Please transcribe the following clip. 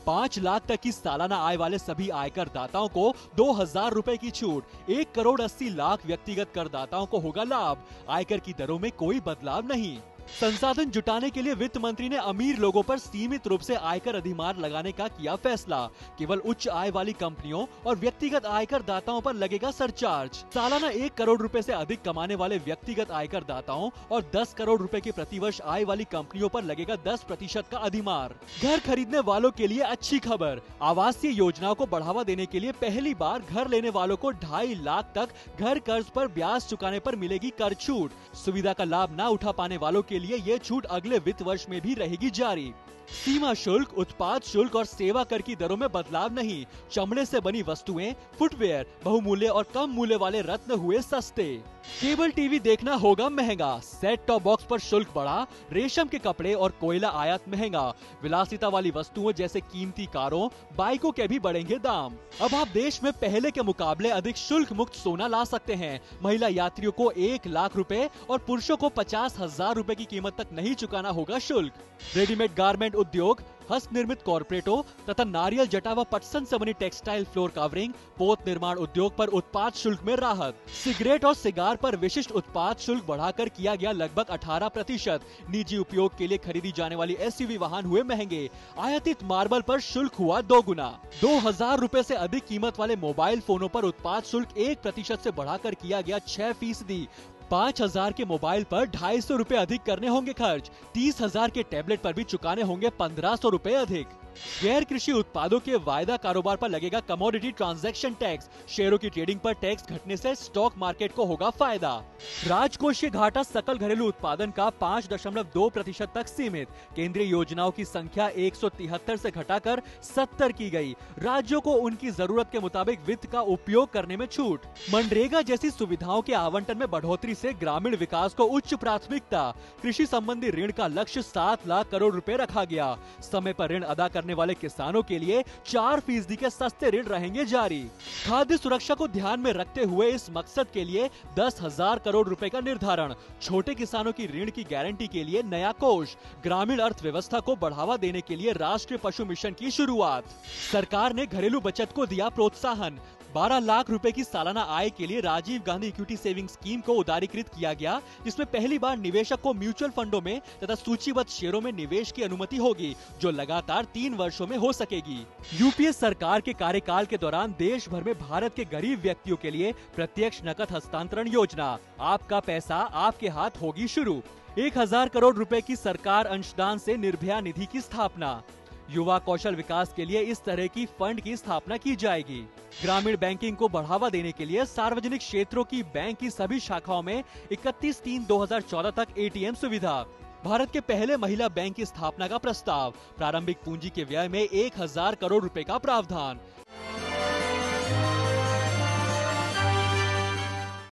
5 लाख तक की सालाना आय वाले सभी आयकर दाताओं को 2,000 रुपए की छूट। 1,80,00,000 व्यक्तिगत करदाताओं को होगा लाभ। आयकर की दरों में कोई बदलाव नहीं। संसाधन जुटाने के लिए वित्त मंत्री ने अमीर लोगों पर सीमित रूप से आयकर अधिमार लगाने का किया फैसला। केवल उच्च आय वाली कंपनियों और व्यक्तिगत आयकर दाताओं पर लगेगा सरचार्ज। सालाना 1 करोड़ रुपए से अधिक कमाने वाले व्यक्तिगत आयकर दाताओं और 10 करोड़ रुपए की प्रतिवर्ष आय वाली कंपनियों पर लगेगा 10% का अधिमार। घर खरीदने वालों के लिए अच्छी खबर। आवासीय योजनाओं को बढ़ावा देने के लिए पहली बार घर लेने वालों को 2.5 लाख तक घर कर्ज पर ब्याज चुकाने पर मिलेगी कर छूट। सुविधा का लाभ न उठा पाने वालों के लिए ये छूट अगले वित्त वर्ष में भी रहेगी जारी। सीमा शुल्क, उत्पाद शुल्क और सेवा कर की दरों में बदलाव नहीं। चमड़े से बनी वस्तुएं, फुटवेयर, बहुमूल्य और कम मूल्य वाले रत्न हुए सस्ते। केबल टीवी देखना होगा महंगा। सेट टॉप बॉक्स पर शुल्क बढ़ा। रेशम के कपड़े और कोयला आयात महंगा। विलासिता वाली वस्तुओं जैसे कीमती कारों, बाइकों के भी बढ़ेंगे दाम। अब आप देश में पहले के मुकाबले अधिक शुल्क मुक्त सोना ला सकते हैं। महिला यात्रियों को 1 लाख रुपए और पुरुषों को 50,000 रुपए की कीमत तक नहीं चुकाना होगा शुल्क। रेडीमेड गारमेंट उद्योग, हस्त निर्मित कॉर्पोरेटों तथा नारियल जटा व पटसन से बनी टेक्सटाइल फ्लोर कवरिंग, पोत निर्माण उद्योग पर उत्पाद शुल्क में राहत। सिगरेट और सिगार पर विशिष्ट उत्पाद शुल्क बढ़ाकर किया गया लगभग 18%। निजी उपयोग के लिए खरीदी जाने वाली SUV वाहन हुए महंगे। आयातित मार्बल पर शुल्क हुआ 2 गुना। 2,000 रुपए से अधिक कीमत वाले मोबाइल फोनों पर उत्पाद शुल्क 1% से बढ़ाकर किया गया 6%। 5,000 के मोबाइल पर 250 रुपए अधिक करने होंगे खर्च। 30,000 के टैबलेट पर भी चुकाने होंगे 1,500 रुपए अधिक। गैर कृषि उत्पादों के वायदा कारोबार पर लगेगा कमोडिटी ट्रांजैक्शन टैक्स। शेयरों की ट्रेडिंग पर टैक्स घटने से स्टॉक मार्केट को होगा फायदा। राजकोषीय घाटा सकल घरेलू उत्पादन का 5.2% तक सीमित। केंद्रीय योजनाओं की संख्या 173 से घटाकर 70 की गई। राज्यों को उनकी जरूरत के मुताबिक वित्त का उपयोग करने में छूट। मनरेगा जैसी सुविधाओं के आवंटन में बढ़ोतरी से ग्रामीण विकास को उच्च प्राथमिकता। कृषि संबंधी ऋण का लक्ष्य 7 लाख करोड़ रुपए रखा गया। समय पर ऋण अदा करने वाले किसानों के लिए 4% के सस्ते ऋण रहेंगे जारी। खाद्य सुरक्षा को ध्यान में रखते हुए इस मकसद के लिए 10,000 करोड़ रुपए का निर्धारण। छोटे किसानों की ऋण की गारंटी के लिए नया कोष। ग्रामीण अर्थव्यवस्था को बढ़ावा देने के लिए राष्ट्रीय पशु मिशन की शुरुआत। सरकार ने घरेलू बचत को दिया प्रोत्साहन। 12 लाख रुपए की सालाना आय के लिए Rajiv Gandhi equity saving scheme को उदारीकृत किया गया, जिसमें पहली बार निवेशक को म्यूचुअल फंडों में तथा सूचीबद्ध शेयरों में निवेश की अनुमति होगी, जो लगातार 3 वर्षों में हो सकेगी। यूपीए सरकार के कार्यकाल के दौरान देश भर में भारत के गरीब व्यक्तियों के लिए प्रत्यक्ष नकद हस्तांतरण योजना आपका पैसा आपके हाथ होगी शुरू। 1,000 करोड़ रुपए की सरकार अंशदान से निर्भया निधि की स्थापना। युवा कौशल विकास के लिए इस तरह की फंड की स्थापना की जाएगी। ग्रामीण बैंकिंग को बढ़ावा देने के लिए सार्वजनिक क्षेत्रों की बैंक की सभी शाखाओं में 31/3/2014 तक ATM सुविधा। भारत के पहले महिला बैंक की स्थापना का प्रस्ताव। प्रारंभिक पूंजी के व्यय में 1,000 करोड़ रुपए का प्रावधान।